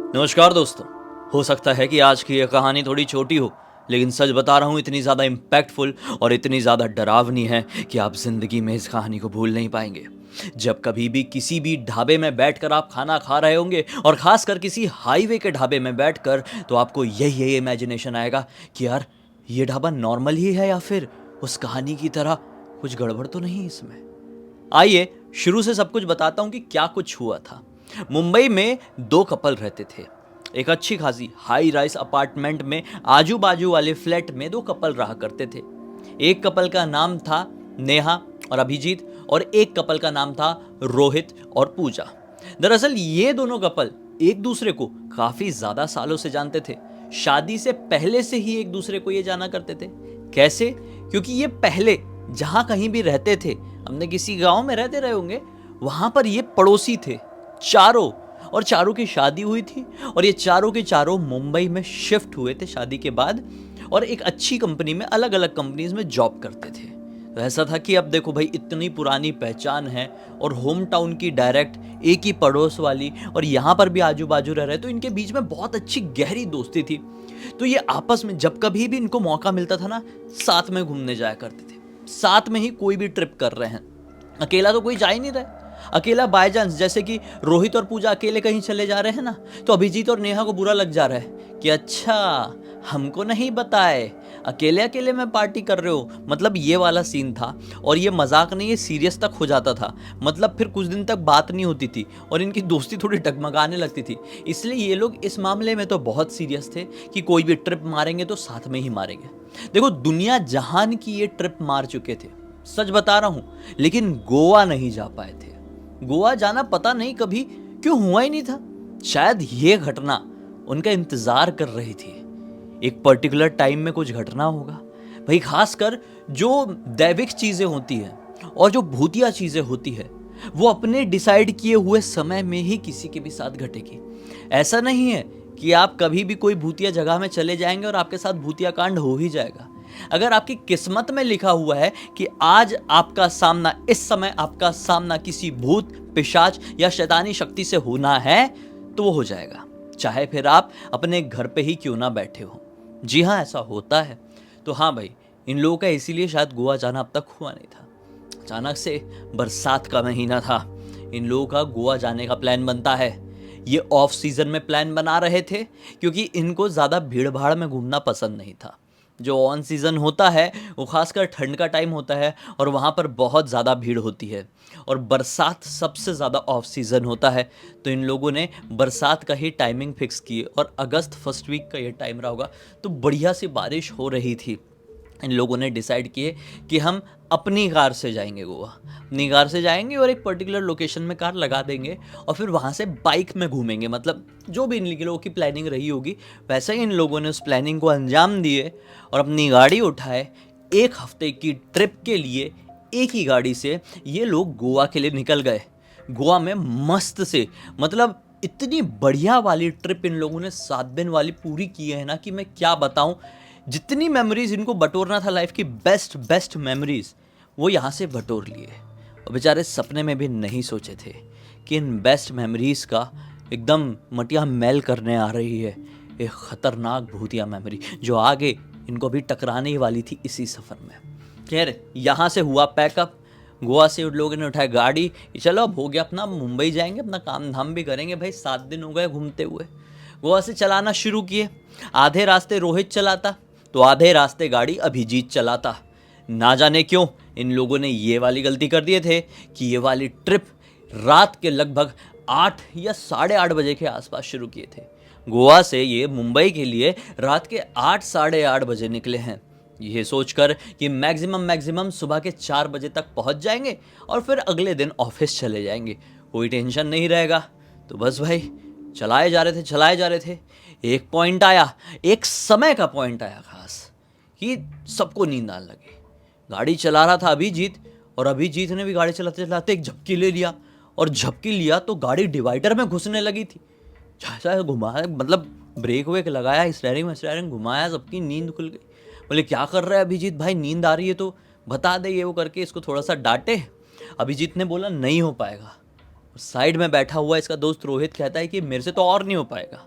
नमस्कार दोस्तों। हो सकता है कि आज की यह कहानी थोड़ी छोटी हो, लेकिन सच बता रहा हूँ इतनी ज़्यादा इम्पैक्टफुल और इतनी ज़्यादा डरावनी है कि आप ज़िंदगी में इस कहानी को भूल नहीं पाएंगे। जब कभी भी किसी भी ढाबे में बैठकर आप खाना खा रहे होंगे और ख़ासकर किसी हाईवे के ढाबे में बैठकर, तो आपको यही इमेजिनेशन आएगा कि यार ये ढाबा नॉर्मल ही है या फिर उस कहानी की तरह कुछ गड़बड़ तो नहीं इसमें। आइए शुरू से सब कुछ बताता हूँ कि क्या कुछ हुआ था। मुंबई में दो कपल रहते थे। एक अच्छी खासी हाई राइज अपार्टमेंट में आजू बाजू वाले फ्लैट में दो कपल रहा करते थे। एक कपल का नाम था नेहा और अभिजीत, और एक कपल का नाम था रोहित और पूजा। दरअसल ये दोनों कपल एक दूसरे को काफी ज्यादा सालों से जानते थे। शादी से पहले से ही एक दूसरे को ये जाना करते थे। कैसे? क्योंकि ये पहले जहां कहीं भी रहते थे, हमने किसी गांव में रहते रहे होंगे, वहां पर ये पड़ोसी थे चारों। और चारों की शादी हुई थी और ये चारों के चारों मुंबई में शिफ्ट हुए थे शादी के बाद, और एक अच्छी कंपनी में, अलग अलग कंपनीज में जॉब करते थे। तो ऐसा था कि अब देखो भाई, इतनी पुरानी पहचान है और होम टाउन की डायरेक्ट एक ही पड़ोस वाली, और यहाँ पर भी आजू बाजू रह रहे, तो इनके बीच में बहुत अच्छी गहरी दोस्ती थी। तो ये आपस में जब कभी भी इनको मौका मिलता था ना, साथ में घूमने जाया करते थे। साथ में ही कोई भी ट्रिप कर रहे हैं, अकेला तो कोई जा ही नहीं रहा। अकेला बाय चांस, जैसे कि रोहित और पूजा अकेले कहीं चले जा रहे हैं ना, तो अभिजीत और नेहा को बुरा लग जा रहा है कि अच्छा हमको नहीं बताए, अकेले अकेले में पार्टी कर रहे हो। मतलब ये वाला सीन था, और ये मजाक नहीं, ये सीरियस तक हो जाता था। मतलब फिर कुछ दिन तक बात नहीं होती थी और इनकी दोस्ती थोड़ी डगमगाने लगती थी। इसलिए ये लोग इस मामले में तो बहुत सीरियस थे कि कोई भी ट्रिप मारेंगे तो साथ में ही मारेंगे। देखो, दुनिया जहान की ये ट्रिप मार चुके थे, सच बता रहा हूं, लेकिन गोवा नहीं जा पाए थे। गोवा जाना पता नहीं कभी क्यों हुआ ही नहीं था। शायद ये घटना उनका इंतजार कर रही थी। एक पर्टिकुलर टाइम में कुछ घटना होगा भाई, खासकर जो दैविक चीजें होती है और जो भूतिया चीजें होती है, वो अपने डिसाइड किए हुए समय में ही किसी के भी साथ घटेगी। ऐसा नहीं है कि आप कभी भी कोई भूतिया जगह में चले जाएंगे और आपके साथ भूतिया कांड हो ही जाएगा। अगर आपकी किस्मत में लिखा हुआ है कि आज आपका सामना, इस समय आपका सामना किसी भूत, पिशाच या शैतानी शक्ति से होना है, तो वो हो जाएगा, चाहे फिर आप अपने घर पे ही क्यों ना बैठे हो। जी हाँ, ऐसा होता है। तो हाँ भाई, इन लोगों का इसीलिए शायद गोवा जाना अब तक हुआ नहीं था। अचानक से बरसात का महीना था, इन लोगों का गोवा जाने का प्लान बनता है। ये ऑफ सीजन में प्लान बना रहे थे क्योंकि इनको ज़्यादा भीड़ भाड़ में घूमना पसंद नहीं था। जो ऑन सीज़न होता है वो खासकर ठंड का टाइम होता है और वहाँ पर बहुत ज़्यादा भीड़ होती है, और बरसात सबसे ज़्यादा ऑफ सीज़न होता है। तो इन लोगों ने बरसात का ही टाइमिंग फिक्स की और अगस्त फर्स्ट वीक का ये टाइम रहा होगा। तो बढ़िया सी बारिश हो रही थी। इन लोगों ने डिसाइड किए कि हम अपनी कार से जाएंगे गोवा, अपनी कार से जाएंगे और एक पर्टिकुलर लोकेशन में कार लगा देंगे और फिर वहाँ से बाइक में घूमेंगे। मतलब जो भी इन लोगों की प्लानिंग रही होगी, वैसे ही इन लोगों ने उस प्लानिंग को अंजाम दिए और अपनी गाड़ी उठाए। एक हफ्ते की ट्रिप के लिए एक ही गाड़ी से ये लोग गोवा के लिए निकल गए। गोवा में मस्त से, मतलब इतनी बढ़िया वाली ट्रिप इन लोगों ने 7 दिन वाली पूरी की है ना कि मैं क्या बताऊं। जितनी मेमोरीज इनको बटोरना था लाइफ की, बेस्ट मेमोरीज, वो यहाँ से बटोर लिए। और बेचारे सपने में भी नहीं सोचे थे कि इन बेस्ट मेमोरीज का एकदम मटिया मैल करने आ रही है एक खतरनाक भूतिया मेमोरी, जो आगे इनको भी टकराने ही वाली थी इसी सफ़र में। खैर, यहाँ से हुआ पैकअप। गोवा से उन लोगों ने उठाई गाड़ी, चलो अब हो गया अपना, मुंबई जाएंगे, अपना काम धाम भी करेंगे भाई, 7 दिन हो गए घूमते हुए। गोवा से चलाना शुरू किए। आधे रास्ते रोहित चलाता तो आधे रास्ते गाड़ी अभिजीत चलाता। ना जाने क्यों इन लोगों ने ये वाली गलती कर दिए थे कि ये वाली ट्रिप रात के लगभग 8 या 8:30 बजे के आसपास शुरू किए थे। गोवा से ये मुंबई के लिए रात के 8 साढ़े 8 बजे निकले हैं, ये सोचकर कि मैक्सिमम सुबह के 4 बजे तक पहुंच जाएंगे और फिर अगले दिन ऑफिस चले जाएंगे, कोई टेंशन नहीं रहेगा। तो बस भाई, चलाए जा रहे थे। एक पॉइंट आया, एक समय का पॉइंट आया खास, कि सबको नींद आने लगी। गाड़ी चला रहा था अभिजीत, और अभिजीत ने भी गाड़ी चलाते चलाते एक झपकी ले लिया, और झपकी लिया तो गाड़ी डिवाइडर में घुसने लगी थी। जैसा घुमाया, मतलब ब्रेक वेक लगाया, स्टेयरिंग घुमाया, सबकी नींद खुल गई। बोले क्या कर रहा है अभिजीत भाई, नींद आ रही है तो बता दे, ये वो करके इसको थोड़ा सा डांटे। अभिजीत ने बोला नहीं हो पाएगा। साइड में बैठा हुआ इसका दोस्त रोहित कहता है कि मेरे से तो और नहीं हो पाएगा।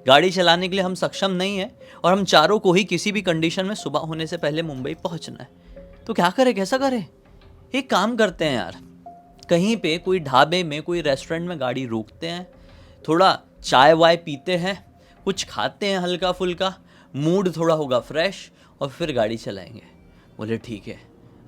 गाड़ी चलाने के लिए हम सक्षम नहीं हैं और हम चारों को ही किसी भी कंडीशन में सुबह होने से पहले मुंबई पहुंचना है। तो क्या करें, कैसा करें? एक काम करते हैं यार, कहीं पे कोई ढाबे में, कोई रेस्टोरेंट में गाड़ी रोकते हैं, थोड़ा चाय वाय पीते हैं, कुछ खाते हैं हल्का फुल्का, मूड थोड़ा होगा फ्रेश और फिर गाड़ी चलाएंगे। बोले ठीक है।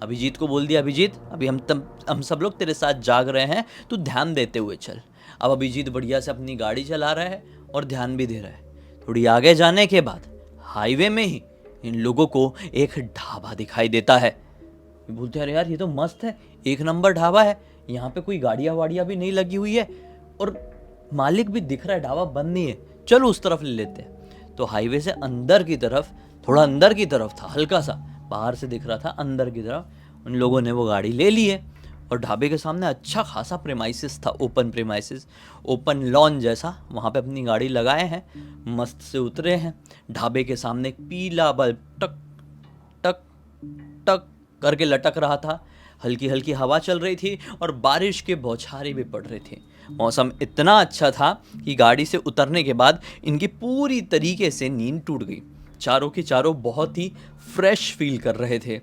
अभिजीत को बोल दिया, अभिजीत अभी हम सब लोग तेरे साथ जाग रहे हैं, तू ध्यान देते हुए चल। अब अभिजीत बढ़िया से अपनी गाड़ी चला रहा है और ध्यान भी दे रहा है। थोड़ी आगे जाने के बाद हाईवे में ही इन लोगों को एक ढाबा दिखाई देता है। बोलते हैं अरे यार ये तो मस्त है, एक नंबर ढाबा है, यहाँ पे कोई गाड़ियाँ वाड़ियाँ भी नहीं लगी हुई है और मालिक भी दिख रहा है, ढाबा बंद नहीं है, चलो उस तरफ ले लेते हैं। तो हाईवे से अंदर की तरफ, थोड़ा अंदर की तरफ था, हल्का सा बाहर से दिख रहा था, अंदर की तरफ उन लोगों ने वो गाड़ी ले ली है और ढाबे के सामने अच्छा खासा प्रेमाइसिस था, ओपन प्रेमाइसिस, ओपन लॉन जैसा, वहाँ पे अपनी गाड़ी लगाए हैं, मस्त से उतरे हैं। ढाबे के सामने एक पीला बल्ब टक टक टक करके लटक रहा था, हल्की हल्की हवा चल रही थी और बारिश के बौछारें भी पड़ रही थी। मौसम इतना अच्छा था कि गाड़ी से उतरने के बाद इनकी पूरी तरीके से नींद टूट गई। चारों के चारों बहुत ही फ्रेश फील कर रहे थे।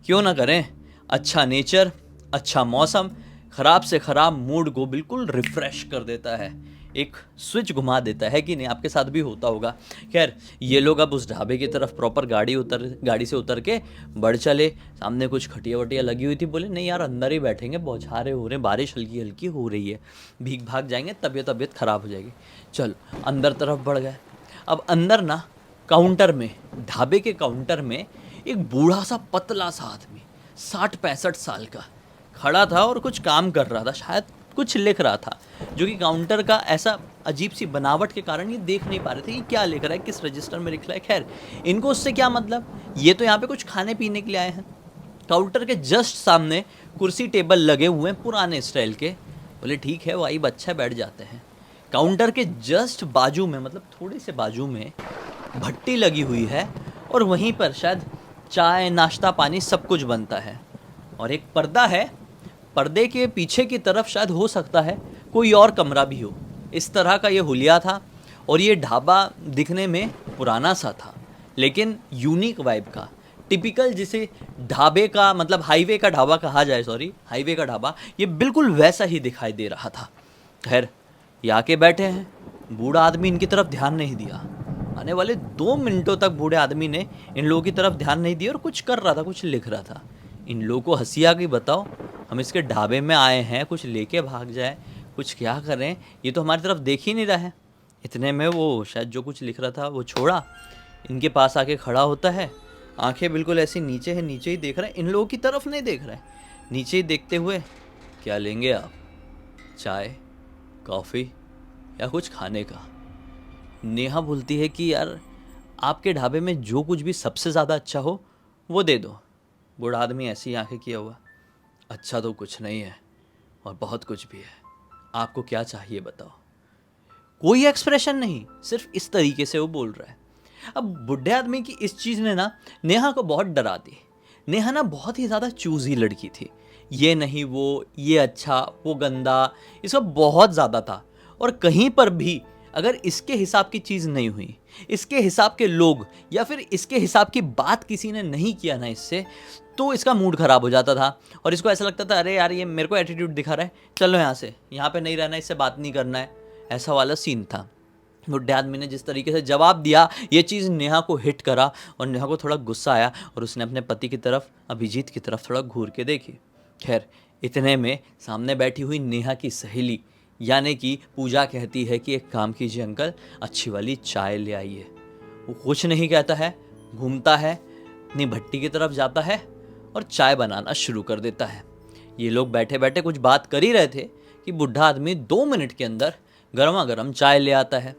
क्यों ना करें, अच्छा नेचर, अच्छा मौसम ख़राब से ख़राब मूड को बिल्कुल रिफ़्रेश कर देता है, एक स्विच घुमा देता है कि नहीं, आपके साथ भी होता होगा। खैर ये लोग अब उस ढाबे की तरफ प्रॉपर गाड़ी से उतर के बढ़ चले। सामने कुछ खटिया वटिया लगी हुई थी, बोले नहीं यार अंदर ही बैठेंगे, बौछारें हो रहे हैं, बारिश हल्की हल्की हो रही है, भीग भाग जाएंगे, तबीयत ख़राब हो जाएगी। चलो अंदर तरफ बढ़ गए। अब अंदर ना काउंटर में, ढाबे के काउंटर में एक बूढ़ा सा पतला सा आदमी 60-65 साल का खड़ा था और कुछ काम कर रहा था, शायद कुछ लिख रहा था, जो कि काउंटर का ऐसा अजीब सी बनावट के कारण ये देख नहीं पा रहे थे कि क्या लिख रहा है, किस रजिस्टर में लिख रहा है। खैर इनको उससे क्या मतलब, ये तो यहाँ पे कुछ खाने पीने के लिए आए हैं। काउंटर के जस्ट सामने कुर्सी टेबल लगे हुए हैं पुराने स्टाइल के। बोले ठीक है वही बच्चा, बैठ जाते हैं। काउंटर के जस्ट बाजू में, मतलब थोड़े से बाजू में भट्टी लगी हुई है और वहीं पर शायद चाय नाश्ता पानी सब कुछ बनता है और एक पर्दा है। पर्दे के पीछे की तरफ शायद हो सकता है कोई और कमरा भी हो। इस तरह का ये हुलिया था और ये ढाबा दिखने में पुराना सा था लेकिन यूनिक वाइब का, टिपिकल जिसे ढाबे का मतलब हाईवे का ढाबा कहा जाए, हाईवे का ढाबा, ये बिल्कुल वैसा ही दिखाई दे रहा था। खैर ये आके बैठे हैं, बूढ़ा आदमी इनकी तरफ ध्यान नहीं दिया। आने वाले 2 मिनटों तक बूढ़े आदमी ने इन लोगों की तरफ ध्यान नहीं दिया और कुछ कर रहा था, कुछ लिख रहा था। इन लोगों को हंसी आ गई, बताओ हम इसके ढाबे में आए हैं, कुछ लेके भाग जाए, कुछ क्या करें, ये तो हमारी तरफ देख ही नहीं रहा है। इतने में वो शायद जो कुछ लिख रहा था वो छोड़ा, इनके पास आके खड़ा होता है, आंखें बिल्कुल ऐसी नीचे है, नीचे ही देख रहा है, इन लोगों की तरफ नहीं देख रहा है, नीचे ही देखते हुए, क्या लेंगे आप, चाय कॉफ़ी या कुछ खाने का? नेहा बोलती है कि यार आपके ढाबे में जो कुछ भी सबसे ज़्यादा अच्छा हो वो दे दो। बूढ़ा आदमी ऐसी ही आंखें किया हुआ, अच्छा तो कुछ नहीं है और बहुत कुछ भी है, आपको क्या चाहिए बताओ। कोई एक्सप्रेशन नहीं, सिर्फ इस तरीके से वो बोल रहा है। अब बूढ़े आदमी की इस चीज़ ने ना नेहा को बहुत डरा दी। नेहा ना बहुत ही ज़्यादा चूजी लड़की थी, ये नहीं वो, ये अच्छा वो गंदा, इसका बहुत ज़्यादा था। और कहीं पर भी अगर इसके हिसाब की चीज़ नहीं हुई, इसके हिसाब के लोग या फिर इसके हिसाब की बात किसी ने नहीं किया ना इससे, तो इसका मूड ख़राब हो जाता था और इसको ऐसा लगता था अरे यार ये मेरे को एटीट्यूड दिखा रहा है, चलो यहाँ से, यहाँ पे नहीं रहना, इससे बात नहीं करना है, ऐसा वाला सीन था। बुढ़े आदमी ने जिस तरीके से जवाब दिया, ये चीज़ नेहा को हिट करा और नेहा को थोड़ा गुस्सा आया और उसने अपने पति की तरफ, अभिजीत की तरफ थोड़ा घूर के देखी। खैर इतने में सामने बैठी हुई नेहा की सहेली यानी कि पूजा कहती है कि एक काम कीजिए अंकल, अच्छी वाली चाय ले आइए। वो कुछ नहीं कहता है, घूमता है, अपनी भट्टी की तरफ जाता है और चाय बनाना शुरू कर देता है। ये लोग बैठे बैठे कुछ बात कर ही रहे थे कि बुढ़ा आदमी 2 मिनट के अंदर गर्मा गर्म चाय ले आता है।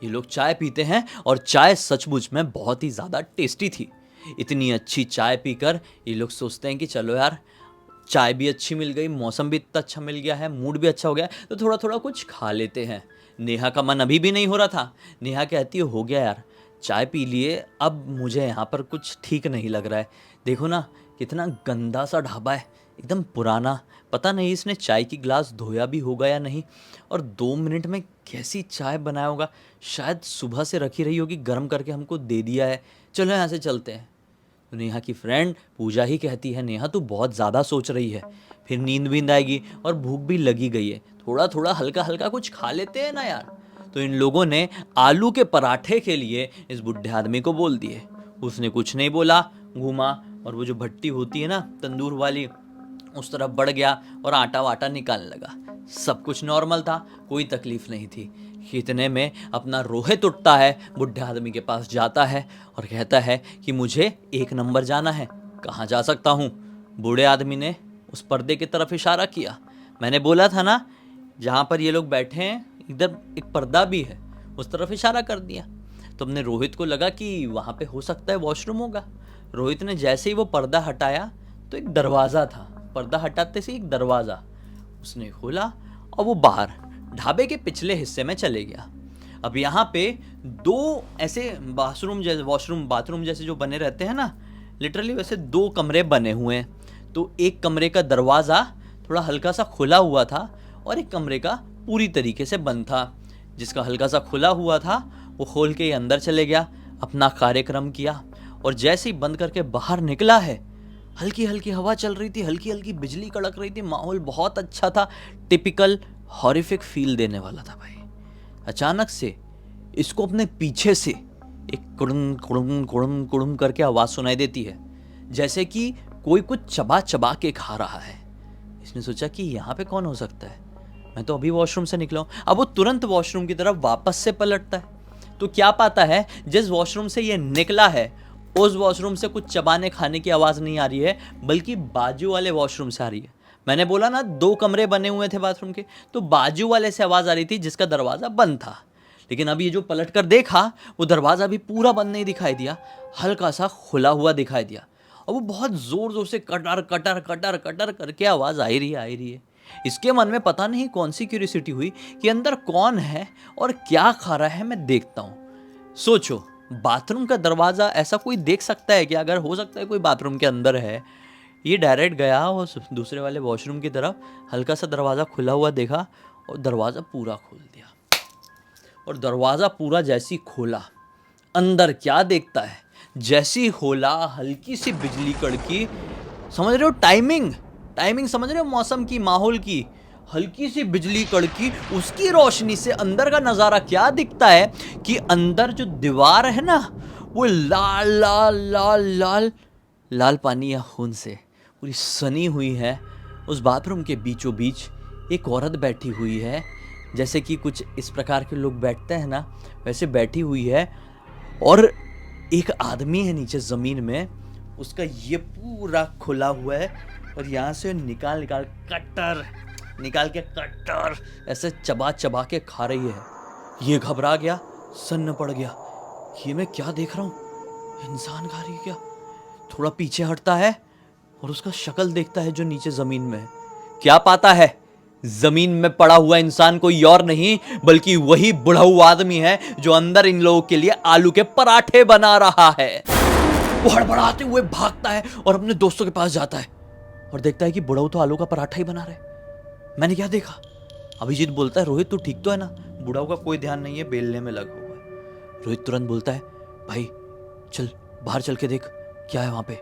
ये लोग चाय पीते हैं और चाय सचमुच में बहुत ही ज़्यादा टेस्टी थी। इतनी अच्छी चाय पीकर ये लोग सोचते हैं कि चलो यार चाय भी अच्छी मिल गई, मौसम भी इतना अच्छा मिल गया है, मूड भी अच्छा हो गया, तो थोड़ा थोड़ा कुछ खा लेते हैं। नेहा का मन अभी भी नहीं हो रहा था। नेहा कहती है हो गया यार, चाय पी लिए, अब मुझे यहाँ पर कुछ ठीक नहीं लग रहा है। देखो ना कितना गंदा सा ढाबा है, एकदम पुराना, पता नहीं इसने चाय की ग्लास धोया भी होगा या नहीं, और 2 मिनट में कैसी चाय बनाया होगा, शायद सुबह से रखी रही होगी, गर्म करके हमको दे दिया है, चलो यहाँ से चलते हैं। तो नेहा की फ्रेंड पूजा ही कहती है, नेहा तू बहुत ज़्यादा सोच रही है, फिर नींद वींद आएगी और भूख भी लगी गई है, थोड़ा थोड़ा हल्का हल्का कुछ खा लेते हैं ना यार। तो इन लोगों ने आलू के पराठे के लिए इस बुढ़े आदमी को बोल दिए। उसने कुछ नहीं बोला, घूमा और वो जो भट्टी होती है ना तंदूर वाली, उस तरफ बढ़ गया और आटा वाटा निकालने लगा। सब कुछ नॉर्मल था, कोई तकलीफ नहीं थी। इतने में अपना रोहित उठता है, बुढ़े आदमी के पास जाता है और कहता है कि मुझे 1 नंबर जाना है। कहाँ जा सकता हूँ? बूढ़े आदमी ने उस पर्दे की तरफ इशारा किया। मैंने बोला था ना जहाँ पर ये लोग बैठे हैं इधर एक पर्दा भी है, उस तरफ इशारा कर दिया। तो अपने रोहित को लगा कि वहाँ पे हो सकता है वॉशरूम होगा। रोहित ने जैसे ही वो पर्दा हटाया तो एक दरवाज़ा था, पर्दा हटाते से एक दरवाज़ा उसने खोला और वो बाहर ढाबे के पिछले हिस्से में चले गया। अब यहाँ पे 2 ऐसे बाथरूम जैसे जो बने रहते हैं ना, लिटरली वैसे 2 कमरे बने हुए हैं। तो एक कमरे का दरवाज़ा थोड़ा हल्का सा खुला हुआ था और एक कमरे का पूरी तरीके से बंद था। जिसका हल्का सा खुला हुआ था वो खोल के अंदर चले गया, अपना कार्यक्रम किया और जैसे ही बंद करके बाहर निकला है, हल्की हल्की हवा चल रही थी, हल्की हल्की बिजली कड़क रही थी, माहौल बहुत अच्छा था, टिपिकल हॉरिफिक फील देने वाला था भाई। अचानक से इसको अपने पीछे से एक कुड़ुम कुड़ुम कुड़ुम कुड़ुम करके आवाज़ सुनाई देती है, जैसे कि कोई कुछ चबा चबा के खा रहा है। इसने सोचा कि यहाँ पे कौन हो सकता है, मैं तो अभी वॉशरूम से निकला हूँ। अब वो तुरंत वॉशरूम की तरफ वापस से पलटता है, तो क्या पाता है जिस वॉशरूम से ये निकला है उस वॉशरूम से कुछ चबाने खाने की आवाज़ नहीं आ रही है, बल्कि बाजू वाले वॉशरूम से आ रही है। मैंने बोला ना 2 कमरे बने हुए थे बाथरूम के, तो बाजू वाले से आवाज़ आ रही थी जिसका दरवाज़ा बंद था। लेकिन अभी ये जो पलट कर देखा वो दरवाज़ा भी पूरा बंद नहीं दिखाई दिया, हल्का सा खुला हुआ दिखाई दिया और वो बहुत ज़ोर ज़ोर से कटर कटर कटर कटर करके आवाज़ आ रही है। इसके मन में पता नहीं कौन सी क्यूरियोसिटी हुई कि अंदर कौन है और क्या खा रहा है, मैं देखता हूँ। सोचो, बाथरूम का दरवाज़ा ऐसा कोई देख सकता है कि अगर हो सकता है कोई बाथरूम के अंदर है। ये डायरेक्ट गया और दूसरे वाले वॉशरूम की तरफ, हल्का सा दरवाज़ा खुला हुआ देखा और दरवाज़ा पूरा खोल दिया। और दरवाज़ा पूरा जैसी खोला, अंदर क्या देखता है, जैसी खोला हल्की सी बिजली कड़की। समझ रहे हो टाइमिंग समझ रहे हो, मौसम की, माहौल की। हल्की सी बिजली कड़की, उसकी रोशनी से अंदर का नज़ारा क्या दिखता है कि अंदर जो दीवार है ना वो लाल लाल लाल लाल लाल पानी या खून से पूरी सनी हुई है। उस बाथरूम के बीचों बीच एक औरत बैठी हुई है, जैसे कि कुछ इस प्रकार के लोग बैठते हैं ना, वैसे बैठी हुई है। और एक आदमी है नीचे ज़मीन में, उसका ये पूरा खुला हुआ है और यहाँ से निकाल के कट्टर ऐसे चबा चबा के खा रही है। ये घबरा गया, सन्न पड़ गया, ये मैं क्या देख रहा हूँ, इंसान खा रही है क्या? थोड़ा पीछे हटता है और उसका शक्ल देखता है जो नीचे ज़मीन में है। क्या पाता है, ज़मीन में पड़ा हुआ इंसान कोई और नहीं बल्कि वही बुढ़ऊ आदमी है जो अंदर इन लोगों के लिए आलू के पराठे बना रहा है। वो हड़बड़ाते हुए भागता है और अपने दोस्तों के पास जाता है और देखता है कि बुढ़ऊ तो आलू का पराठा ही बना रहे। मैंने क्या देखा? अभिजीत बोलता है, रोहित तू ठीक तो है ना? बुढ़ऊ का कोई ध्यान नहीं है, बेलने में लगा हुआ है। रोहित तुरंत बोलता है, भाई चल बाहर चल के देख क्या है वहां पे,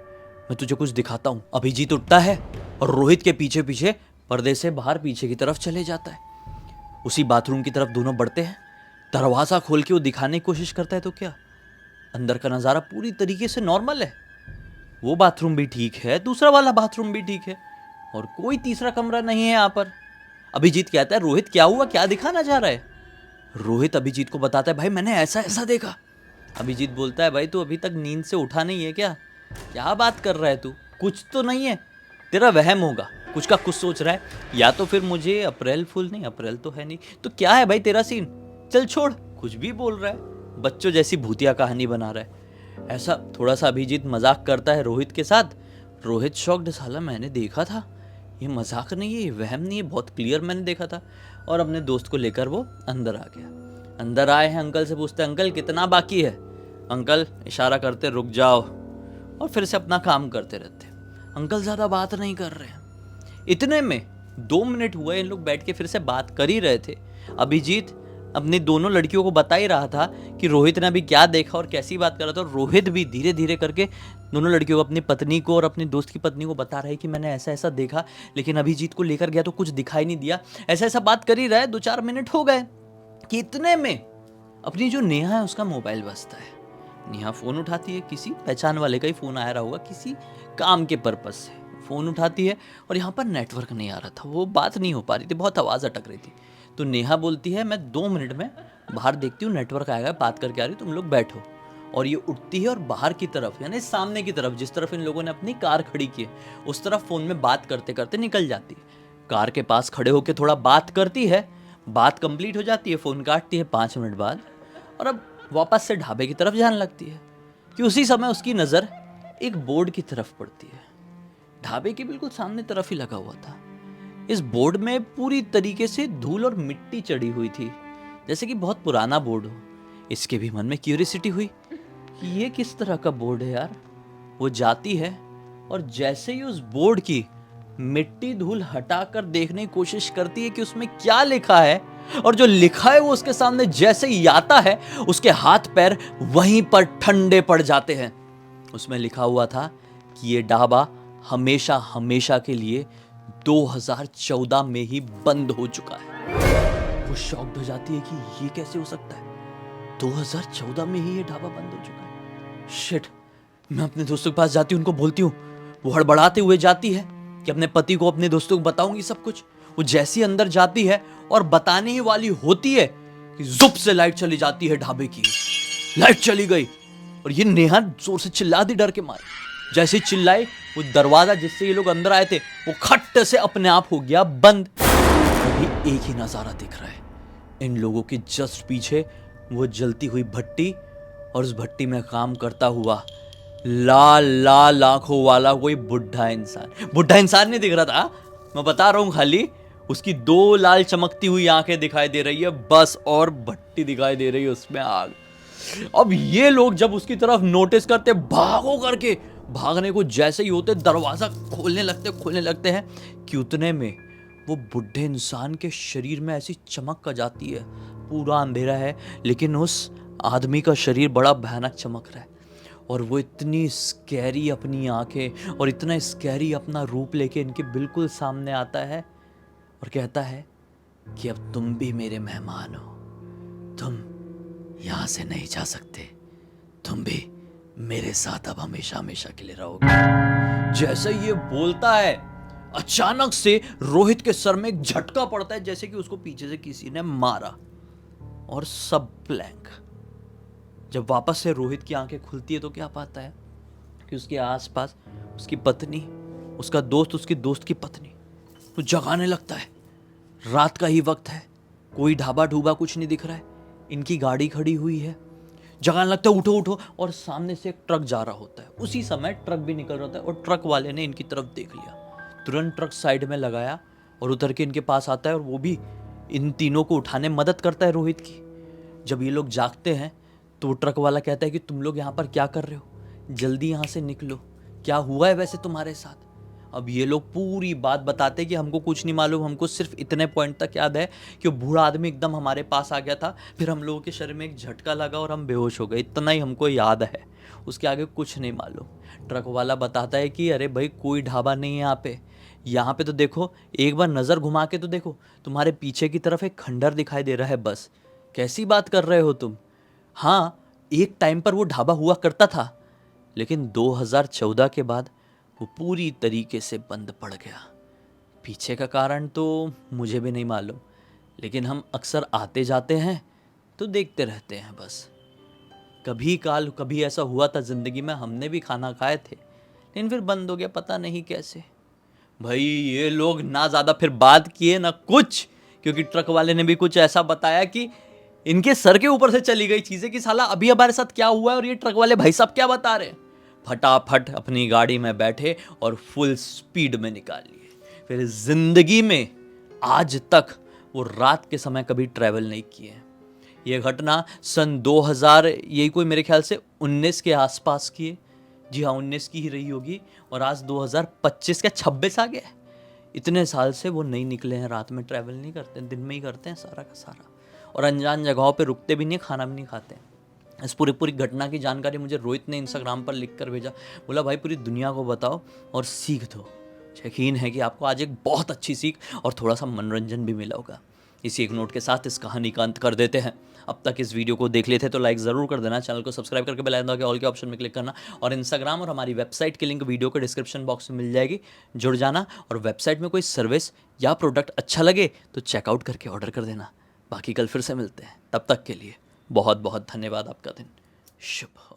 मैं तुझे कुछ दिखाता हूँ। अभिजीत उठता है और रोहित के पीछे पीछे पर्दे से बाहर पीछे की तरफ चले जाता है। उसी बाथरूम की तरफ दोनों बढ़ते हैं। दरवाज़ा खोल के वो दिखाने की कोशिश करता है तो क्या, अंदर का नज़ारा पूरी तरीके से नॉर्मल है। वो बाथरूम भी ठीक है, दूसरा वाला बाथरूम भी ठीक है और कोई तीसरा कमरा नहीं है यहाँ पर। अभिजीत कहता है, रोहित क्या हुआ, क्या दिखाना चाह रहा है? रोहित अभिजीत को बताता है, भाई मैंने ऐसा ऐसा देखा। अभिजीत बोलता है, भाई तू अभी तक नींद से उठा नहीं है क्या? क्या बात कर रहा है तू? कुछ तो नहीं है, तेरा वहम होगा, कुछ का कुछ सोच रहा है, या तो फिर मुझे अप्रैल फूल, नहीं अप्रैल तो है नहीं, तो क्या है भाई तेरा सीन? चल छोड़, कुछ भी बोल रहा है, बच्चों जैसी भूतिया कहानी बना रहा है। ऐसा थोड़ा सा अभिजीत मजाक करता है रोहित के साथ। रोहित शॉक्ड, साला मैंने देखा था, ये मजाक नहीं है, ये वहम नहीं है, बहुत क्लियर मैंने देखा था। और अपने दोस्त को लेकर वो अंदर आ गया। अंदर आए हैं, अंकल से पूछते हैं, अंकल कितना बाकी है? अंकल इशारा करते रुक जाओ और फिर से अपना काम करते रहते। अंकल ज़्यादा बात नहीं कर रहे हैं। इतने में 2 मिनट हुए, इन लोग बैठ के फिर से बात कर ही रहे थे। अभिजीत अपनी दोनों लड़कियों को बता ही रहा था कि रोहित ने अभी क्या देखा और कैसी बात कर रहा था, और रोहित भी धीरे धीरे करके दोनों लड़कियों को, अपनी पत्नी को और अपनी दोस्त की पत्नी को बता रहा है कि मैंने ऐसा ऐसा देखा, लेकिन अभिजीत को लेकर गया तो कुछ दिखाई नहीं दिया, ऐसा ऐसा बात कर ही रहा है। 2-4 मिनट हो गए कि इतने में अपनी जो नेहा है उसका मोबाइल बजता है। नेहा फोन उठाती है, किसी पहचान वाले का ही फोन आया रहा होगा, किसी काम के पर्पज से फोन उठाती है, और यहाँ पर नेटवर्क नहीं आ रहा था, वो बात नहीं हो पा रही थी, बहुत आवाज़ अटक रही थी। तो नेहा बोलती है मैं 2 मिनट में बाहर देखती हूँ, नेटवर्क आएगा, बात करके आ रही, तुम लोग बैठो। और ये उठती है और बाहर की तरफ, यानी सामने की तरफ, जिस तरफ इन लोगों ने अपनी कार खड़ी की है उस तरफ फ़ोन में बात करते करते निकल जाती है। कार के पास खड़े होकर थोड़ा बात करती है, बात कंप्लीट हो जाती है, फ़ोन काटती है 5 मिनट बाद, और अब वापस से ढाबे की तरफ जाने लगती है कि उसी समय उसकी नज़र एक बोर्ड की तरफ पड़ती है। ढाबे के बिल्कुल सामने तरफ ही लगा हुआ था। इस बोर्ड में पूरी तरीके से धूल और मिट्टी चढ़ी हुई थी, जैसे कि बहुत पुराना बोर्ड हो। इसके भी मन में क्यूरियोसिटी हुई कि ये किस तरह का बोर्ड है यार। वो जाती है और जैसे ही उस बोर्ड की मिट्टी धूल हटाकर देखने की कोशिश करती है कि उसमें क्या लिखा है, और जो लिखा है वो उसके सामने जैसे ही आता है उसके हाथ पैर वहीं पर ठंडे पड़ जाते हैं। उसमें लिखा हुआ था कि ये ढाबा हमेशा हमेशा के लिए 2014 में ही बंद हो चुका है। वो शॉक्ड हो जाती है कि ये कैसे हो सकता है, 2014 में ही ये ढाबा बंद हो चुका है। शिट। मैं अपने दोस्तों के पास जाती हूँ, उनको बोलती हूँ। वो हड़बड़ाते हुए जाती है कि अपने पति को, अपने दोस्तों को बताऊंगी सब कुछ। वो जैसी अंदर जाती है और बताने ही वाली होती है कि जुप से लाइट चली जाती है ढाबे की। लाइट चली गई और ये नेहा जोर से चिल्ला दी डर के मारे। जैसे चिल्लाई, वो दरवाजा जिससे ये लोग अंदर आए थे वो खट से अपने आप हो गया बंद। अभी एक ही नजारा दिख रहा है, इन लोगों के जस्ट पीछे वो जलती हुई भट्टी, और उस भट्टी में काम करता हुआ लाल लाल आंखों वाला कोई बुढ़ा इंसान। बुढ़ा इंसान नहीं दिख रहा था, मैं बता रहा हूं, खाली उसकी 2 लाल चमकती हुई आंखें दिखाई दे रही है बस, और भट्टी दिखाई दे रही है, उसमें आग। अब ये लोग जब उसकी तरफ नोटिस करते, भागो करके, भागने को जैसे ही होते दरवाजा खोलने लगते हैं कि उतने में वो बुढ़े इंसान के शरीर में ऐसी चमक आ जाती है। पूरा अंधेरा है लेकिन उस आदमी का शरीर बड़ा भयानक चमक रहा है, और वो इतनी स्कैरी अपनी आंखें और इतना स्कैरी अपना रूप लेके इनके बिल्कुल सामने आता है और कहता है कि अब तुम भी मेरे मेहमान हो, तुम यहां से नहीं जा सकते, तुम भी मेरे साथ अब हमेशा हमेशा के लिए रहोगे। जैसे ये बोलता है, अचानक से रोहित के सर में एक झटका पड़ता है, जैसे कि उसको पीछे से किसी ने मारा, और सब ब्लैंक। जब वापस से रोहित की आंखें खुलती है तो क्या पाता है कि उसके आसपास उसकी पत्नी, उसका दोस्त, उसकी दोस्त की पत्नी। तो जगाने लगता है, रात का ही वक्त है, कोई ढाबा ढूबा कुछ नहीं दिख रहा है, इनकी गाड़ी खड़ी हुई है। जगाने लगता है, उठो उठो, और सामने से एक ट्रक जा रहा होता है। उसी समय ट्रक भी निकल रहा होता है, और ट्रक वाले ने इनकी तरफ देख लिया, तुरंत ट्रक साइड में लगाया और उतर के इनके पास आता है, और वो भी इन तीनों को उठाने मदद करता है रोहित की। जब ये लोग जागते हैं तो वो ट्रक वाला कहता है कि तुम लोग यहाँ पर क्या कर रहे हो, जल्दी यहाँ से निकलो, क्या हुआ है वैसे तुम्हारे साथ। अब ये लोग पूरी बात बताते हैं कि हमको कुछ नहीं मालूम, हमको सिर्फ इतने पॉइंट तक याद है कि वो बूढ़ा आदमी एकदम हमारे पास आ गया था, फिर हम लोगों के शरीर में एक झटका लगा और हम बेहोश हो गए, इतना ही हमको याद है, उसके आगे कुछ नहीं मालूम। ट्रक वाला बताता है कि अरे भाई कोई ढाबा नहीं है यहाँ पे तो देखो, एक बार नज़र घुमा के तो देखो, तुम्हारे पीछे की तरफ एक खंडर दिखाई दे रहा है, बस कैसी बात कर रहे हो तुम। हाँ, एक टाइम पर वो ढाबा हुआ करता था, लेकिन 2014 के बाद वो पूरी तरीके से बंद पड़ गया। पीछे का कारण तो मुझे भी नहीं मालूम, लेकिन हम अक्सर आते जाते हैं तो देखते रहते हैं बस। कभी ऐसा हुआ था ज़िंदगी में, हमने भी खाना खाए थे, लेकिन फिर बंद हो गया, पता नहीं कैसे। भाई ये लोग ना ज़्यादा फिर बात किए ना कुछ, क्योंकि ट्रक वाले ने भी कुछ ऐसा बताया कि इनके सर के ऊपर से चली गई चीज़ें कि साला अभी हमारे साथ क्या हुआ है और ये ट्रक वाले भाई साहब क्या बता रहे हैं। फटाफट अपनी गाड़ी में बैठे और फुल स्पीड में निकाल लिए। फिर जिंदगी में आज तक वो रात के समय कभी ट्रैवल नहीं किए। ये घटना सन 2000, यही कोई मेरे ख्याल से 19 के आसपास की है। जी हाँ, 19 की ही रही होगी, और आज 2025 का 26 आ गया है। इतने साल से वो नहीं निकले हैं, रात में ट्रैवल नहीं करते, दिन में ही करते हैं सारा का सारा, और अनजान जगहों पे रुकते भी नहीं, खाना भी नहीं खाते। इस पूरी पूरी घटना की जानकारी मुझे रोहित ने इंस्टाग्राम पर लिख कर भेजा। बोला भाई पूरी दुनिया को बताओ और सीख दो। यकीन है कि आपको आज एक बहुत अच्छी सीख और थोड़ा सा मनोरंजन भी मिला होगा। इसी एक नोट के साथ इस कहानी का अंत कर देते हैं। अब तक इस वीडियो को देख लेते तो लाइक ज़रूर कर देना, चैनल को सब्सक्राइब करके बेल आइकन दबा के ऑल के ऑप्शन में क्लिक करना, और इंस्टाग्राम और हमारी वेबसाइट की लिंक वीडियो के डिस्क्रिप्शन बॉक्स में मिल जाएगी, जुड़ जाना। और वेबसाइट में कोई सर्विस या प्रोडक्ट अच्छा लगे तो चेकआउट करके ऑर्डर कर देना। बाकी कल फिर से मिलते हैं, तब तक के लिए बहुत बहुत धन्यवाद। आपका दिन शुभ हो।